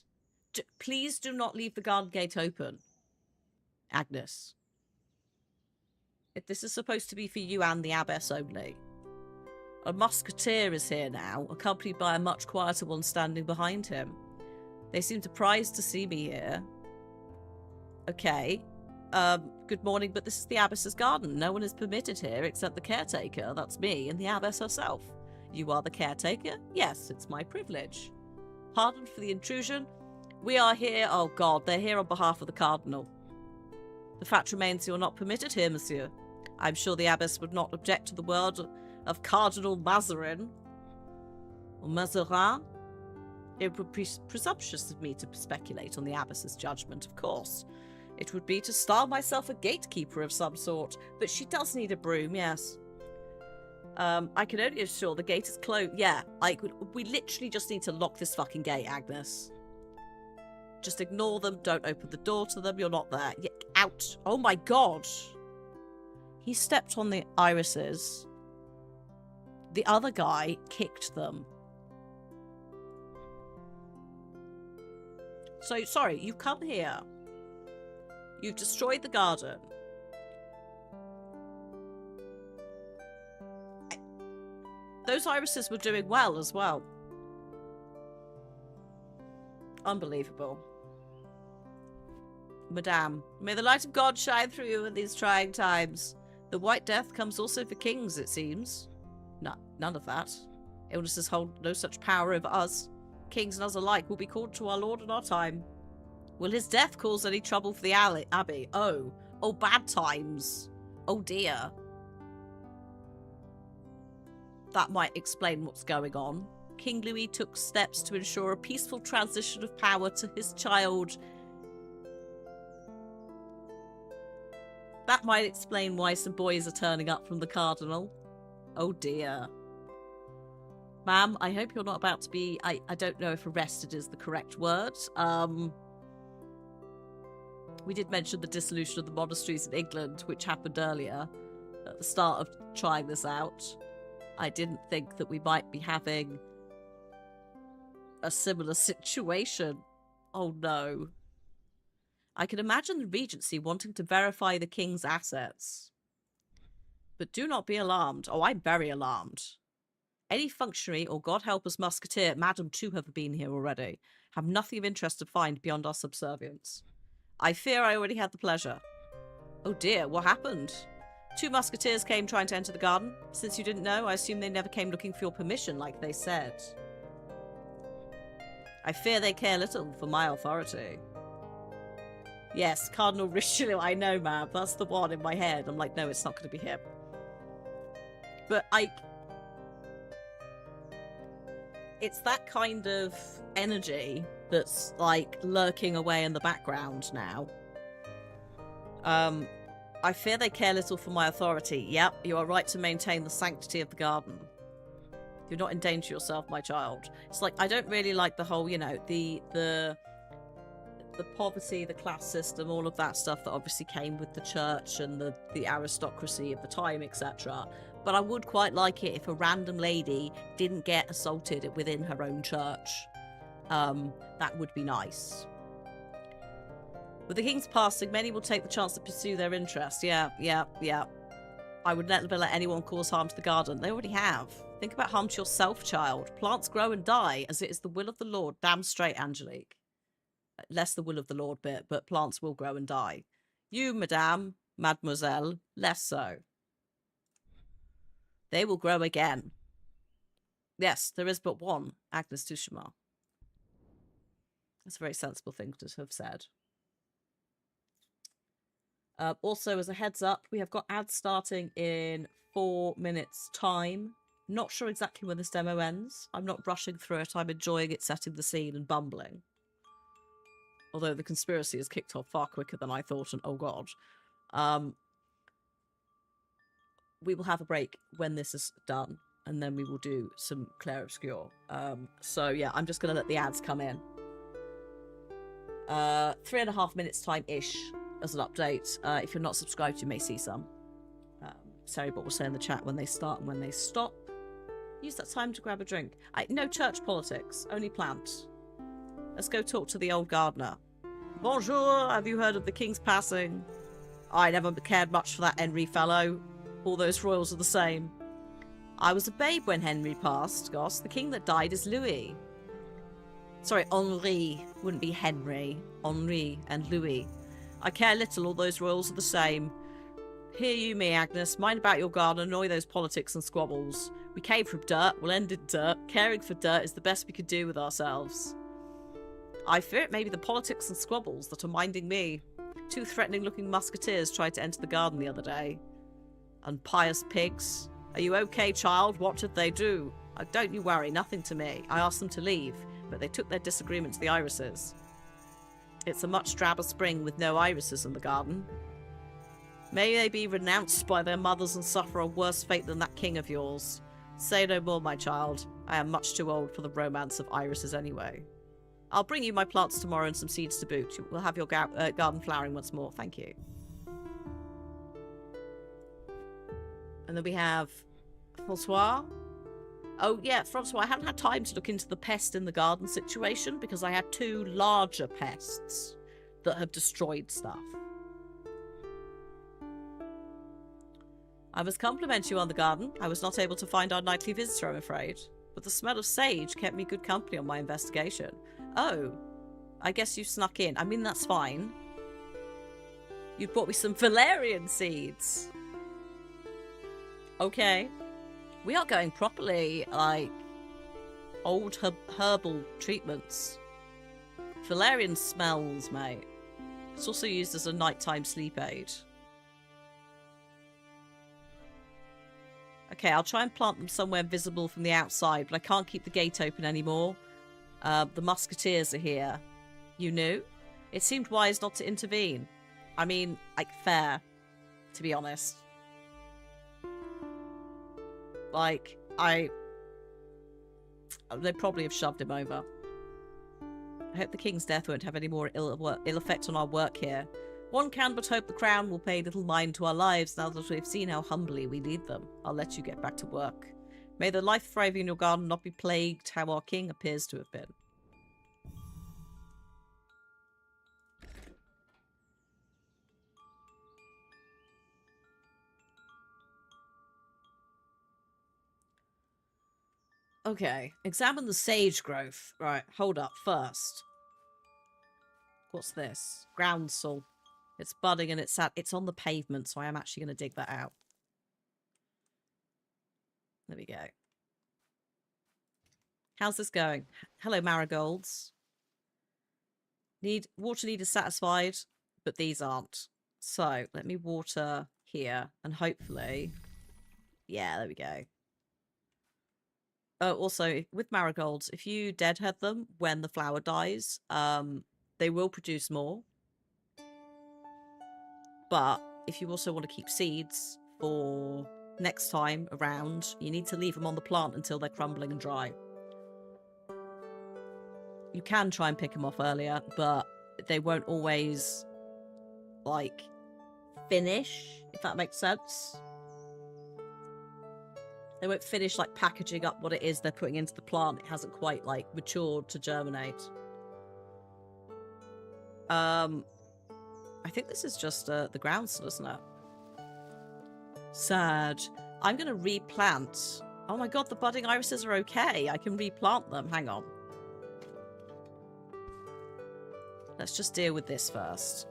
A: Please do not leave the garden gate open. Agnes. If this is supposed to be for you and the abbess only. A musketeer is here now, accompanied by a much quieter one standing behind him. They seem surprised to see me here. Okay. Good morning, but this is the Abbess's garden. No one is permitted here except the caretaker, that's me, and the abbess herself. You are the caretaker? Yes, it's my privilege. Pardon for the intrusion. We are here... Oh god, they're here on behalf of the cardinal. The fact remains you're not permitted here, monsieur. I'm sure the abbess would not object to the word of Cardinal Mazarin. Or Mazarin? It would be presumptuous of me to speculate on the abbess's judgment, of course. It would be to style myself a gatekeeper of some sort, but she does need a broom, yes. I can only assure the gate is closed. Yeah, we literally just need to lock this fucking gate, Agnes. Just ignore them, don't open the door to them, you're not there. Out. Oh my god. He stepped on the irises. The other guy kicked them. So, sorry, you've come here. You've destroyed the garden. Those irises were doing well as well. Unbelievable. Madame, may the light of God shine through you in these trying times. The White Death comes also for kings, it seems. No, none of that. Illnesses hold no such power over us. Kings and us alike will be called to our Lord in our time. Will his death cause any trouble for the abbey? Oh, bad times. Oh dear. That might explain what's going on. King Louis took steps to ensure a peaceful transition of power to his child. That might explain why some boys are turning up from the cardinal. Oh dear. Ma'am, I hope you're not about to be... I don't know if arrested is the correct word. We did mention the dissolution of the monasteries in England, which happened earlier at the start of trying this out. I didn't think that we might be having a similar situation. Oh no. I can imagine the Regency wanting to verify the King's assets. But do not be alarmed. Oh, I'm very alarmed. Any functionary or God help us musketeer, Madam too have been here already, have nothing of interest to find beyond our subservience. I fear I already had the pleasure. Oh dear, what happened? 2 musketeers came trying to enter the garden. Since you didn't know, I assume they never came looking for your permission like they said. I fear they care little for my authority. Yes, Cardinal Richelieu, I know, ma'am. That's the one in my head. I'm like, no, it's not going to be him. But it's that kind of energy that's, like, lurking away in the background now. I fear they care little for my authority. Yep, you are right to maintain the sanctity of the garden. Do not endanger yourself, my child. It's like, I don't really like the whole, you know, the poverty, the class system, all of that stuff that obviously came with the church and the aristocracy of the time, etc. But I would quite like it if a random lady didn't get assaulted within her own church. That would be nice. With the king's passing, many will take the chance to pursue their interests. Yeah. I would never let anyone cause harm to the garden. They already have. Think about harm to yourself, child. Plants grow and die, as it is the will of the Lord. Damn straight, Angelique. Less the will of the Lord bit, but plants will grow and die. You, madame, mademoiselle, less so. They will grow again. Yes, there is but one, Agnes Duchemin. That's a very sensible thing to have said. Also, as a heads up, we have got ads starting in 4 minutes' time. Not sure exactly when this demo ends. I'm not rushing through it. I'm enjoying it, setting the scene and bumbling. Although the conspiracy has kicked off far quicker than I thought, and oh god. We will have a break when this is done, and then we will do some Clair Obscure. So yeah, I'm just going to let the ads come in. 3.5 minutes time-ish as an update. If you're not subscribed, you may see some. Sarybot will say in the chat when they start and when they stop. Use that time to grab a drink. No church politics, only plant. Let's go talk to the old gardener. Bonjour, have you heard of the king's passing? I never cared much for that Henry fellow. All those royals are the same. I was a babe when Henry passed, Goss. The king that died is Louis. Sorry, Henri. Wouldn't be Henry. Henri and Louis. I care little, all those royals are the same. Hear you me, Agnes. Mind about your garden, annoy those politics and squabbles. We came from dirt, we'll end in dirt. Caring for dirt is the best we could do with ourselves. I fear it may be the politics and squabbles that are minding me. 2 threatening-looking musketeers tried to enter the garden the other day. Unpious pigs. Are you okay, child? What did they do? Don't you worry, nothing to me. I asked them to leave, but they took their disagreement to the irises. It's a much drabber spring with no irises in the garden. May they be renounced by their mothers and suffer a worse fate than that king of yours. Say no more, my child. I am much too old for the romance of irises anyway. I'll bring you my plants tomorrow and some seeds to boot. We'll have your garden flowering once more. Thank you. And then we have Francois. Oh, yeah, Francois. I haven't had time to look into the pest in the garden situation because I had 2 larger pests that have destroyed stuff. I must compliment you on the garden. I was not able to find our nightly visitor, I'm afraid. But the smell of sage kept me good company on my investigation. Oh, I guess you snuck in. I mean, that's fine. You brought me some valerian seeds. Okay. We are going properly, like, old herbal treatments. Valerian smells, mate. It's also used as a nighttime sleep aid. Okay, I'll try and plant them somewhere visible from the outside, but I can't keep the gate open anymore. The musketeers are here. You knew? It seemed wise not to intervene. I mean, like, fair, to be honest. Like, They probably have shoved him over. I hope the king's death won't have any more ill effect on our work here. One can but hope the crown will pay little mind to our lives now that we've seen how humbly we lead them. I'll let you get back to work. May the life thriving in your garden not be plagued how our king appears to have been. Okay, examine the sage growth. Right, hold up first. What's this? Groundsel. It's budding and it's on the pavement, so I am actually going to dig that out. There we go. How's this going? Hello, marigolds. Water need is satisfied, but these aren't. So let me water here, and hopefully, yeah, there we go. Oh, also with marigolds, if you deadhead them when the flower dies, they will produce more. But if you also want to keep seeds for next time around, you need to leave them on the plant until they're crumbling and dry. You can try and pick them off earlier, but they won't always, like, finish, if that makes sense. They won't finish, like, packaging up what it is they're putting into the plant. It hasn't quite, like, matured to germinate. I think this is just the groundsel, isn't it? Sad. I'm going to replant. Oh my god, the budding irises are okay. I can replant them. Hang on. Let's just deal with this first.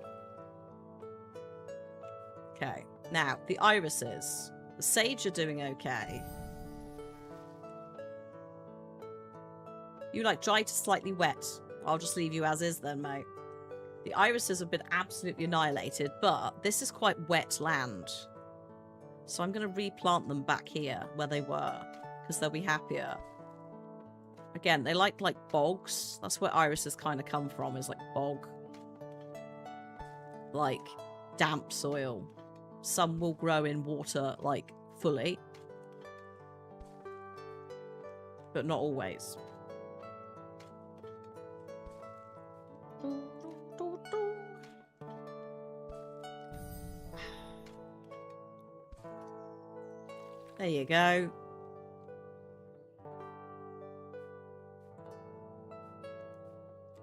A: Okay. Now, the irises. The sage are doing okay. You like dry to slightly wet. I'll just leave you as is then, mate. The irises have been absolutely annihilated, but this is quite wet land. So I'm going to replant them back here where they were, because they'll be happier. Again, they like bogs. That's where irises kind of come from, is like bog. Like damp soil. Some will grow in water, like, fully. But not always. There you go.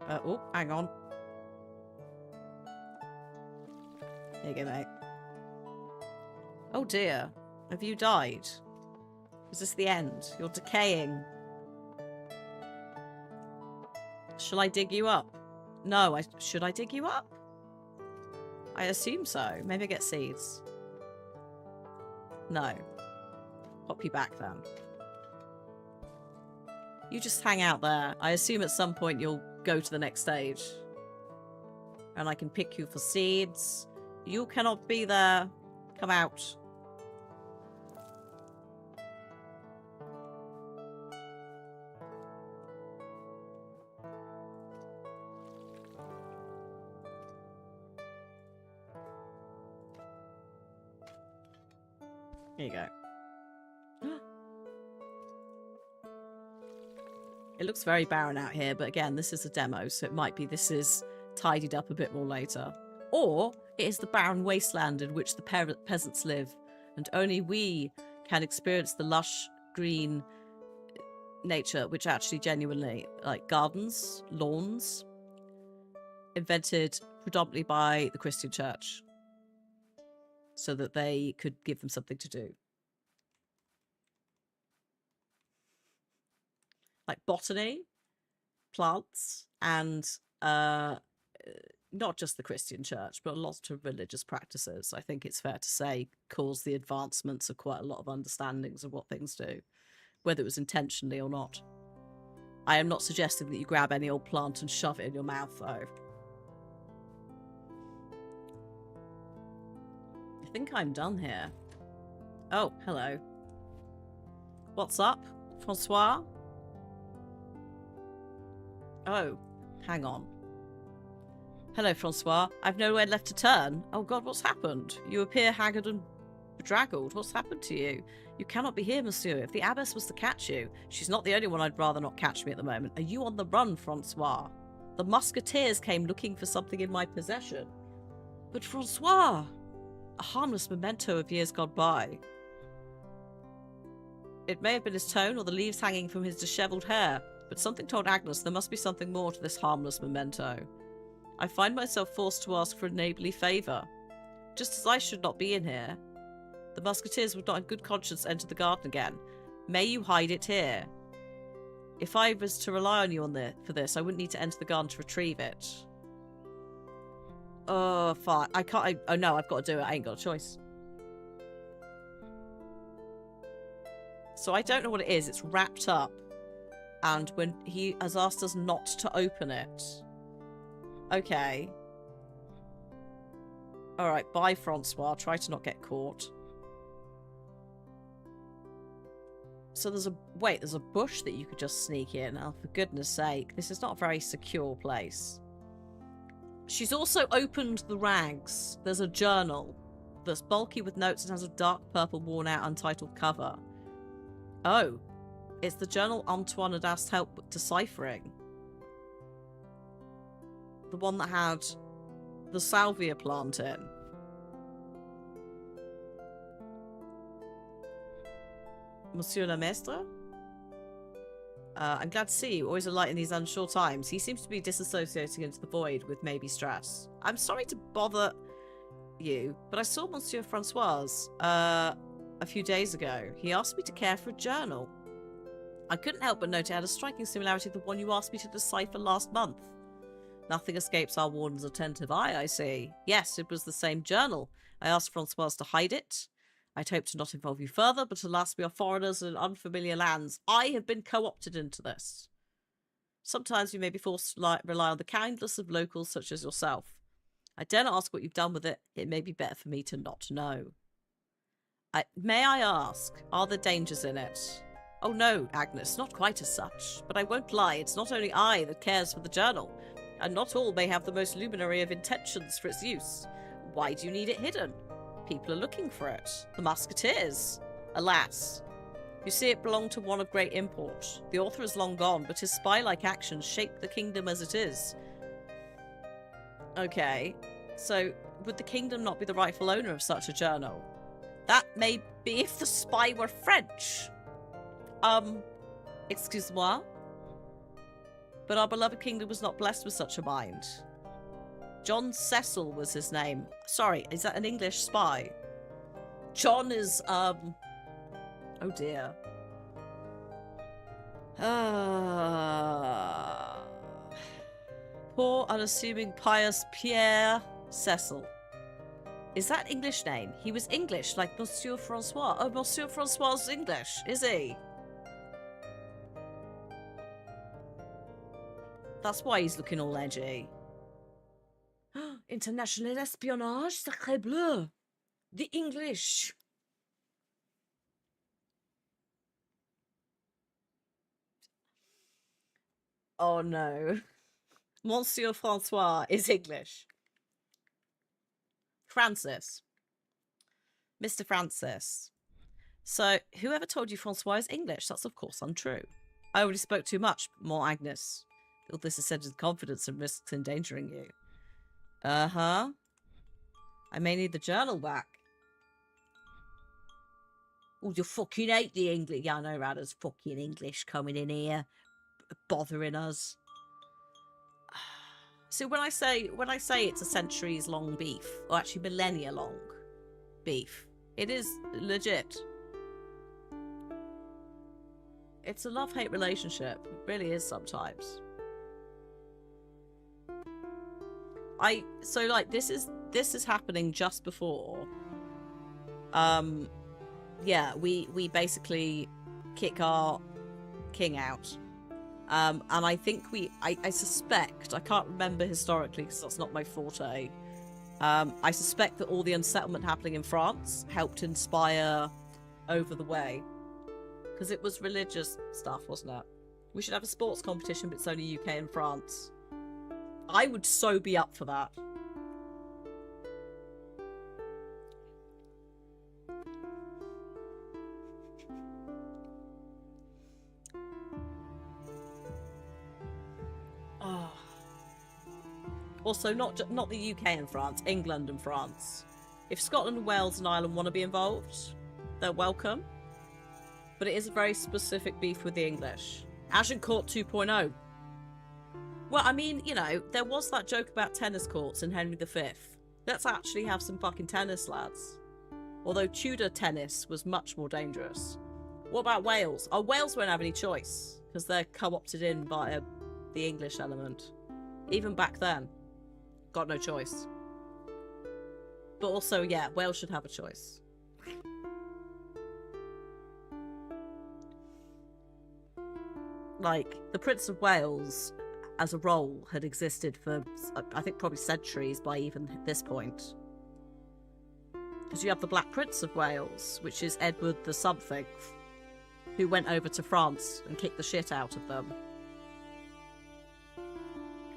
A: Oh, hang on. There you go, mate. Oh dear. Have you died? Is this the end? You're decaying. Shall I dig you up? No, should I dig you up? I assume so. Maybe I get seeds. No. Pop you back then. You just hang out there. I assume at some point you'll go to the next stage. And I can pick you for seeds. You cannot be there. Come out. Here you go. It looks very barren out here, but again, this is a demo, so it might be this is tidied up a bit more later. Or it is the barren wasteland in which the peasants live, and only we can experience the lush green nature, which actually genuinely, like gardens, lawns, invented predominantly by the Christian church, so that they could give them something to do. Like botany, plants, and not just the Christian church, but a lot of religious practices, I think it's fair to say, caused the advancements of quite a lot of understandings of what things do, whether it was intentionally or not. I am not suggesting that you grab any old plant and shove it in your mouth, though. I think I'm done here. Oh, hello. What's up, Francois? Oh, hang on. Hello, Francois. I've nowhere left to turn. Oh god, what's happened? You appear haggard and Bedraggled, what's happened to you? You cannot be here, monsieur. If the abbess was to catch you, she's not the only one I'd rather not catch me at the moment. Are you on the run, Francois? The musketeers came looking for something in my possession. But Francois! A harmless memento of years gone by. It may have been his tone or the leaves hanging from his dishevelled hair, but something told Agnes there must be something more to this harmless memento. I find myself forced to ask for a neighbourly favour. Just as I should not be in here. The musketeers would not in good conscience enter the garden again. May you hide it here. If I was to rely on you for this, I wouldn't need to enter the garden to retrieve it. Oh, fuck. I can't. Oh, no, I've got to do it. I ain't got a choice. So I don't know what it is. It's wrapped up. And when he has asked us not to open it. Okay. Alright, bye, Francois. Try to not get caught. So there's a... Wait, there's a bush that you could just sneak in. Oh, for goodness sake. This is not a very secure place. She's also opened the rags. There's a journal that's bulky with notes and has a dark purple worn-out untitled cover. Oh. It's the journal Antoine had asked help with deciphering. The one that had the salvia plant in. Monsieur le Maistre? I'm glad to see you. Always a light in these unsure times. He seems to be disassociating into the void with maybe stress. I'm sorry to bother you, but I saw Monsieur Francois a few days ago. He asked me to care for a journal. I couldn't help but note it had a striking similarity to the one you asked me to decipher last month. Nothing escapes our warden's attentive eye, I see. Yes, it was the same journal. I asked Francois to hide it. I'd hoped to not involve you further, but alas, we are foreigners in unfamiliar lands. I have been co-opted into this. Sometimes you may be forced to rely on the kindness of locals such as yourself. I dare not ask what you've done with it. It may be better for me to not know. May I ask, are there dangers in it? Oh no, Agnes, not quite as such. But I won't lie, it's not only I that cares for the journal, and not all may have the most luminary of intentions for its use. Why do you need it hidden? People are looking for it. The musketeers. Alas. You see, it belonged to one of great import. The author is long gone, but his spy-like actions shaped the kingdom as it is. Okay, so would the kingdom not be the rightful owner of such a journal? That may be if the spy were French. Excuse-moi? But our beloved kingdom was not blessed with such a mind. John Cecil was his name. Sorry, is that an English spy? John is, oh dear. Poor, unassuming, pious Pierre Cecil. Is that an English name? He was English, like Monsieur Francois. Oh, Monsieur Francois is English, is he? That's why he's looking all edgy. International espionnage, sacré bleu. The English. Oh no. Monsieur Francois is English. Francis. Mr. Francis. So, whoever told you Francois is English? That's of course untrue. I already spoke too much, more Agnes. All this is said with confidence and risks endangering you. Uh-huh. I may need the journal back. Oh, you fucking hate the English. Yeah, I know, Radda's fucking English coming in here, bothering us. So when I say it's a centuries-long beef, or actually millennia-long beef, it is legit. It's a love-hate relationship. It really is sometimes. So like this is happening just before. Yeah, we basically kick our king out. And I think I suspect, I can't remember historically because that's not my forte. I suspect that all the unsettlement happening in France helped inspire Over the Way. Because it was religious stuff, wasn't it? We should have a sports competition, but it's only UK and France. I would so be up for that. Also, not the UK and France, England and France. If Scotland, Wales, and Ireland want to be involved, they're welcome. But it is a very specific beef with the English. Agincourt 2.0. Well, I mean, you know, there was that joke about tennis courts in Henry V. Let's actually have some fucking tennis, lads. Although Tudor tennis was much more dangerous. What about Wales? Oh, Wales won't have any choice, because they're co-opted in by the English element. Even back then, got no choice. But also, yeah, Wales should have a choice. Like, the Prince of Wales, as a role, had existed for, I think, probably centuries by even this point. Because you have the Black Prince of Wales, which is Edward the something, who went over to France and kicked the shit out of them.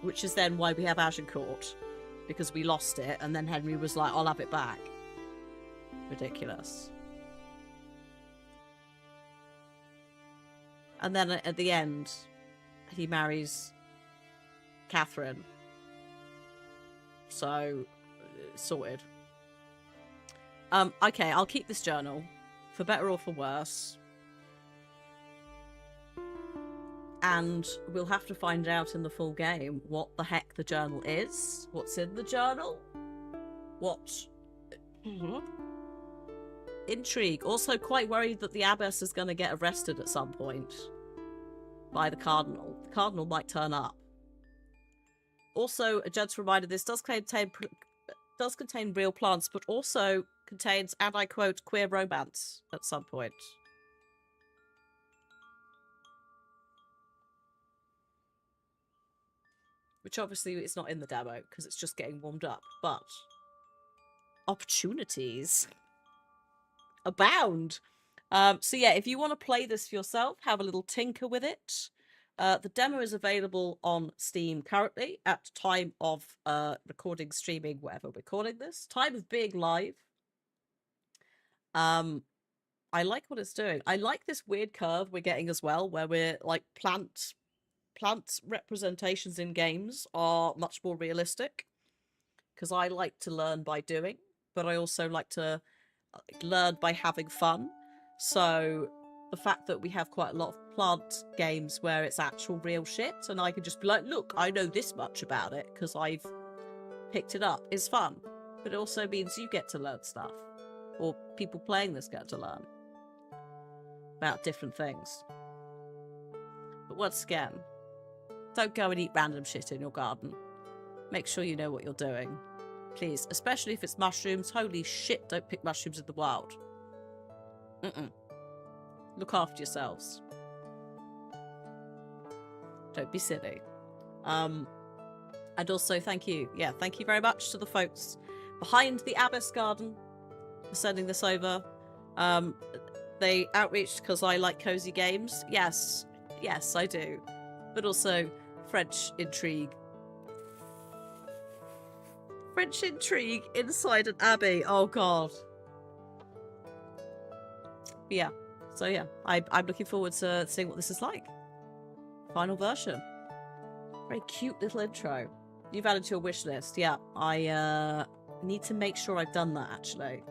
A: Which is then why we have Agincourt, because we lost it, and then Henry was like, I'll have it back. Ridiculous. And then at the end, he marries Catherine. So, sorted. Okay, I'll keep this journal, for better or for worse. And we'll have to find out in the full game what the heck the journal is, what's in the journal, what... Intrigue. Also quite worried that the abbess is going to get arrested at some point by the cardinal. The cardinal might turn up. Also, a gentle reminder, this does contain real plants, but also contains, and I quote, queer romance at some point. Which obviously is not in the demo, because it's just getting warmed up, but opportunities abound. So yeah, if you want to play this for yourself, have a little tinker with it. The demo is available on Steam currently at time of recording, streaming, whatever we're calling this. Time of being live. I like what it's doing. I like this weird curve we're getting as well, where we're like plant representations in games are much more realistic. Because I like to learn by doing, but I also like to learn by having fun. So the fact that we have quite a lot of plant games where it's actual real shit and I can just be like, look, I know this much about it because I've picked it up, is fun. But it also means you get to learn stuff, or people playing this get to learn about different things. But once again, don't go and eat random shit in your garden. Make sure you know what you're doing. Please, especially if it's mushrooms. Holy shit, don't pick mushrooms in the wild. Look after yourselves. Don't be silly. And also, thank you. Yeah, thank you very much to the folks behind the Abbess Garden for sending this over. They outreached because I like cozy games. Yes, I do. But also, French intrigue. French intrigue inside an abbey. Oh god. But yeah. So yeah, I'm looking forward to seeing what this is like. Final version. Very cute little intro. You've added to your wish list. Yeah, I need to make sure I've done that actually.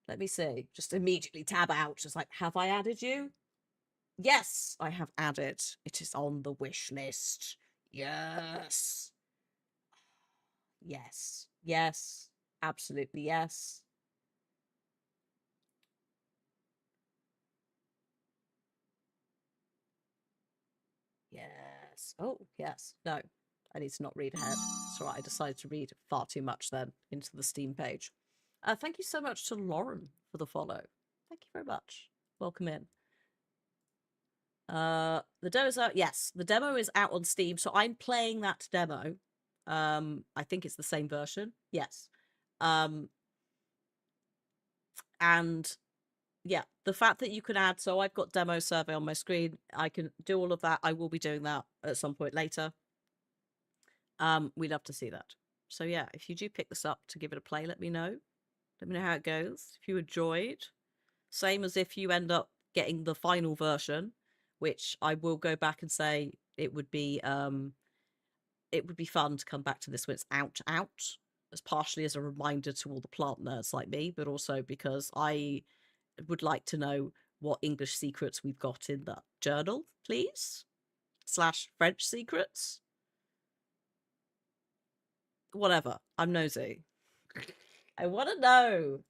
A: Let me see. Just immediately tab out. Just like, have I added you? Yes, I have added. It is on the wish list. Yes. Yes. Yes. Absolutely yes. Yes. Oh, yes. No, I need to not read ahead. That's right. I decided to read far too much then into the Steam page. Thank you so much to Lauren for the follow. Thank you very much. Welcome in. The demo's out. Yes, the demo is out on Steam, so I'm playing that demo. I think it's the same version. Yes. And yeah, the fact that you can add, so I've got demo survey on my screen. I can do all of that. I will be doing that at some point later. We'd love to see that. So yeah, if you do pick this up to give it a play, let me know. Let me know how it goes. If you enjoyed, same as if you end up getting the final version, which I will go back and say it would be it would be fun to come back to this when it's out, as partially as a reminder to all the plant nerds like me, but also because I would like to know what English secrets we've got in that journal, please. / French secrets. Whatever. I'm nosy. I want to know.